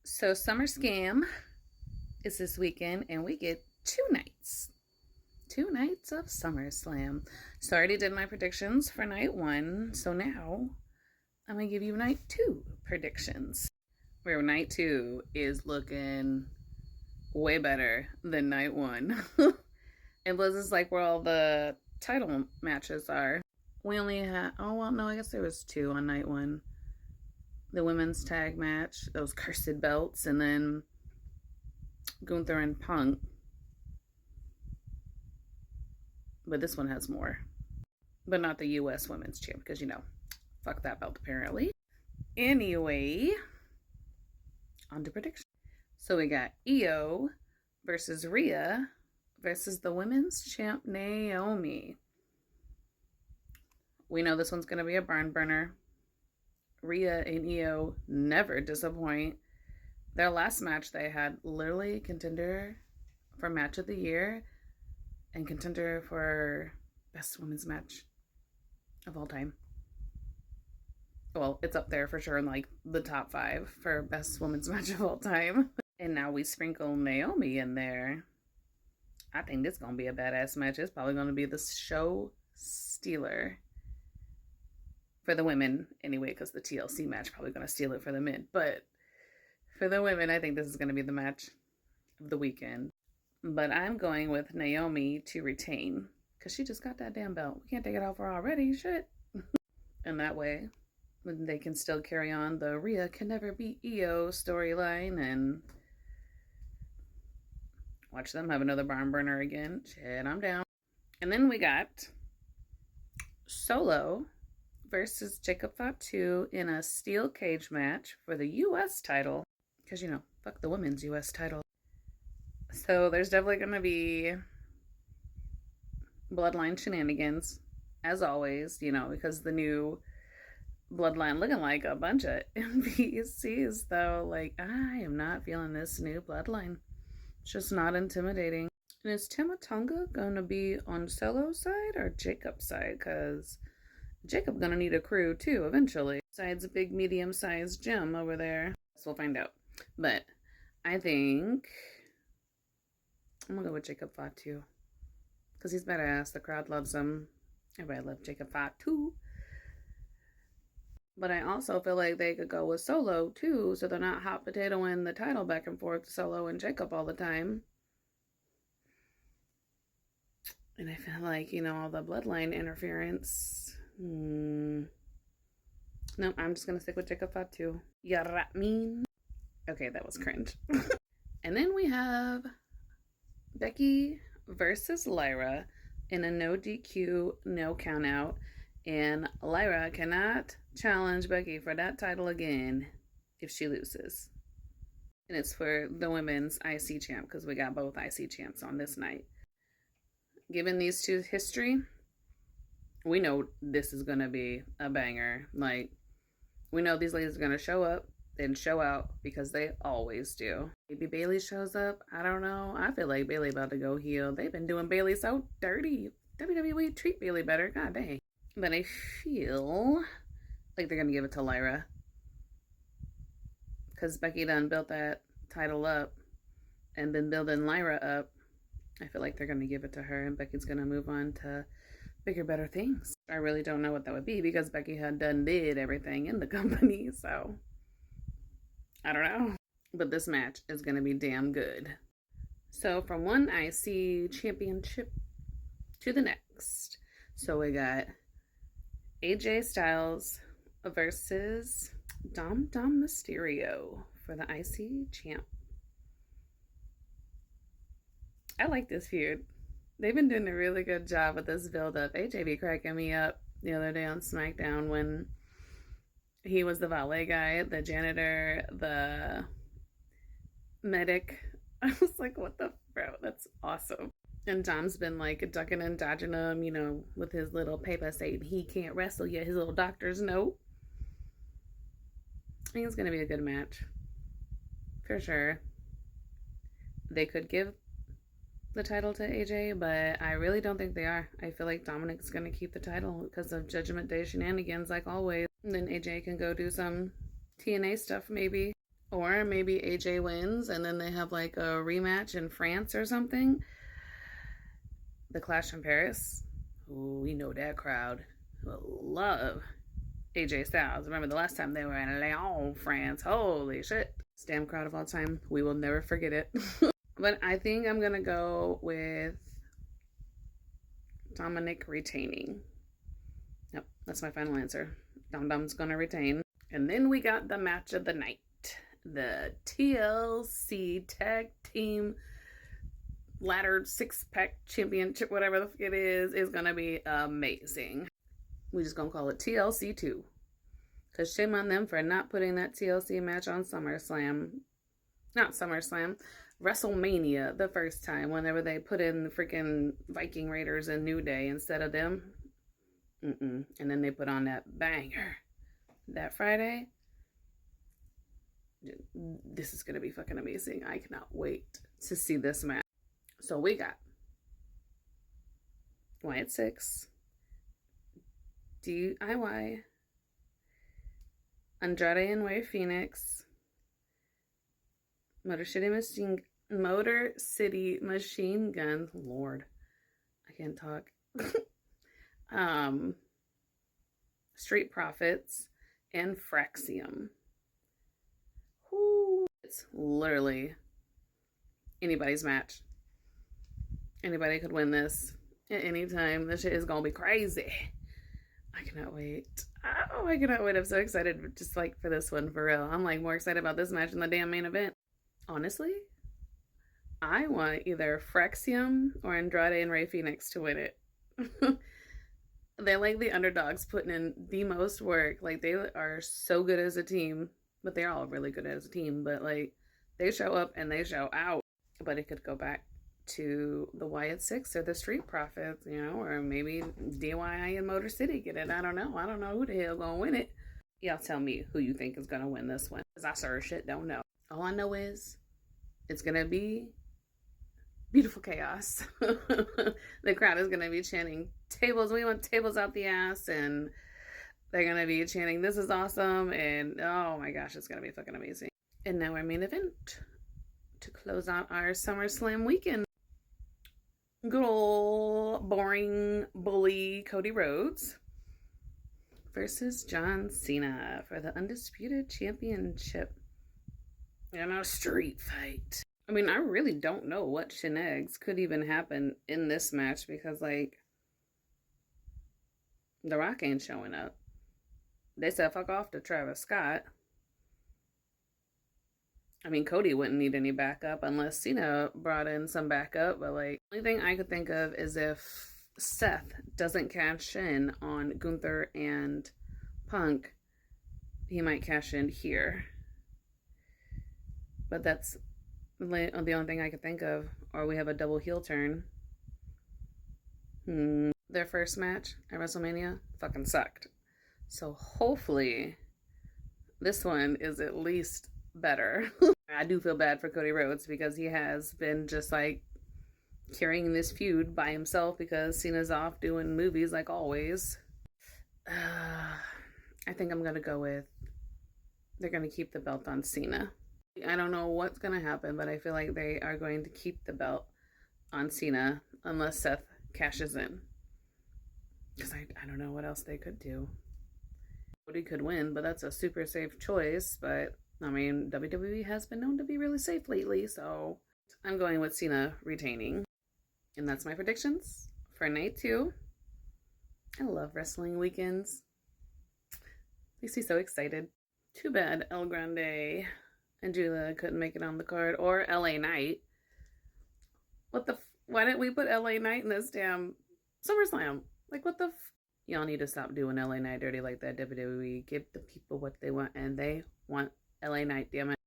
So Summer Scam is this weekend, and we get two nights. 2 nights of SummerSlam. So I already did my predictions for night one. So now I'm going to give you night two predictions. Where night two is looking way better than night one. And plus, it's like where all the title matches are. We only had, oh, well, no, I guess there was two on night one. The women's tag match, those cursed belts, and then Gunther and Punk. But this one has more. But not the US Women's Champ, because, fuck that belt apparently. Anyway, on to prediction. So we got Io versus Rhea versus the Women's Champ Naomi. We know this one's going to be a barn burner. Rhea and Io never disappoint. Their last match they had literally contender for match of the year and contender for best women's match of all time. Well, it's up there for sure in like the top 5 for best women's match of all time. And now we sprinkle Naomi in there. I think this is going to be a badass match. It's probably going to be the show stealer for the women anyway, because the TLC match probably going to steal it for the men. But for the women, I think this is going to be the match of the weekend. But I'm going with Naomi to retain, because she just got that damn belt. We can't take it off her already. Shit. And that way, they can still carry on the Rhea can never beat Io storyline and watch them have another barn burner again. Shit, I'm down. And then we got Solo versus Jacob Fatu in a steel cage match for the US title. Because, fuck the women's US title. So there's definitely going to be bloodline shenanigans, as always, because the new bloodline looking like a bunch of NPCs, though. Like, I am not feeling this new bloodline. It's just not intimidating. And is Tama Tonga going to be on Solo's side or Jacob's side? Because Jacob's going to need a crew, too, eventually. Besides a big, medium-sized gym over there. So we'll find out. But I think I'm going to go with Jacob Fatu. Because he's badass. The crowd loves him. Everybody loves Jacob Fatu. But I also feel like they could go with Solo, too, so they're not hot potatoing the title back and forth to Solo and Jacob all the time. And I feel like, all the bloodline interference. No, I'm just going to stick with Jacob Fatu. Yarat Okay, that was cringe. And then we have Becky versus Lyra in a no DQ, no count out. And Lyra cannot challenge Becky for that title again if she loses. And it's for the women's IC champ, because we got both IC champs on this night. Given these two history, we know this is going to be a banger. Like, we know these ladies are going to show up and show out, because they always do. Maybe Bayley shows up. I don't know. I feel like Bayley about to go heel. They've been doing Bayley so dirty. WWE treat Bayley better. God dang. But I feel like they're going to give it to Lyra, because Becky done built that title up and been building Lyra up. I feel like they're going to give it to her, and Becky's going to move on to bigger, better things. I really don't know what that would be, because Becky had did everything in the company, so I don't know. But this match is going to be damn good. So from one IC championship to the next. So we got AJ Styles versus Dom Mysterio for the IC champ. I like this feud. They've been doing a really good job with this build-up. AJ be cracking me up the other day on SmackDown when he was the valet guy, the janitor, the medic. I was like, what the bro? That's awesome. And Dom's been like ducking and dodging him, with his little paper saying he can't wrestle yet, his little doctor's note. I think it's going to be a good match. For sure. They could give the title to AJ, but I really don't think they are. I feel like Dominic's going to keep the title because of Judgment Day shenanigans, like always. And then AJ can go do some TNA stuff, maybe. Or maybe AJ wins and then they have like a rematch in France or something. The Clash in Paris. Ooh, we know that crowd will love AJ Styles. Remember the last time they were in Lyon, France. Holy shit. Damn crowd of all time. We will never forget it. But I think I'm going to go with Dominic retaining. Yep, that's my final answer. Dom Dom's going to retain. And then we got the match of the night. The TLC Tag Team Ladder Six-Pack Championship, whatever the fuck it is going to be amazing. We're just going to call it TLC 2. Because shame on them for not putting that TLC match on SummerSlam. Not SummerSlam. WrestleMania the first time. Whenever they put in the freaking Viking Raiders and New Day instead of them. And then they put on that banger. That Friday. This is going to be fucking amazing. I cannot wait to see this match. So we got Wyatt 6. DIY. Andrade and Rey Fenix. Motor City Machine Gun. Lord, I can't talk. Street Profits and Fraxium. Whoo. It's literally anybody's match. Anybody could win this at any time. This shit is gonna be crazy. I cannot wait. Oh, I cannot wait. I'm so excited just like for this one, for real. I'm like more excited about this match than the damn main event. Honestly, I want either Fraxium or Andrade and Rey Fenix to win it. They're like the underdogs putting in the most work. Like they are so good as a team, but they're all really good as a team. But like they show up and they show out. But it could go back to the Wyatt 6 or the Street Profits, you know, or maybe DIY and Motor City get it. I don't know. I don't know who the hell gonna win it. Y'all tell me who you think is gonna win this one. Because I sure shit don't know. All I know is it's gonna be beautiful chaos. The crowd is gonna be chanting tables. We want tables out the ass, and they're gonna be chanting this is awesome, and oh my gosh, it's gonna be fucking amazing. And now our main event to close out our SummerSlam weekend. Good old boring bully Cody Rhodes versus John Cena for the Undisputed Championship in a street fight. I mean, I really don't know what shenanigans could even happen in this match because, like, The Rock ain't showing up. They said fuck off to Travis Scott. I mean, Cody wouldn't need any backup unless Cena brought in some backup, but like, the only thing I could think of is if Seth doesn't cash in on Gunther and Punk, he might cash in here. But that's the only thing I could think of. Or we have a double heel turn. Their first match at WrestleMania fucking sucked. So hopefully this one is at least better. I do feel bad for Cody Rhodes because he has been just like carrying this feud by himself because Cena's off doing movies like always. I think I'm going to go with they're going to keep the belt on Cena. I don't know what's going to happen, but I feel like they are going to keep the belt on Cena unless Seth cashes in. Because I don't know what else they could do. Cody could win, but that's a super safe choice. But, I mean, WWE has been known to be really safe lately, so I'm going with Cena retaining. And that's my predictions for night 2. I love wrestling weekends. Makes me so excited. Too bad El Grande and Julia couldn't make it on the card, or LA Knight. Why didn't we put LA Knight in this damn SummerSlam? Like, what the Y'all need to stop doing LA Knight dirty like that, WWE. Give the people what they want, and they want LA Knight, damn it.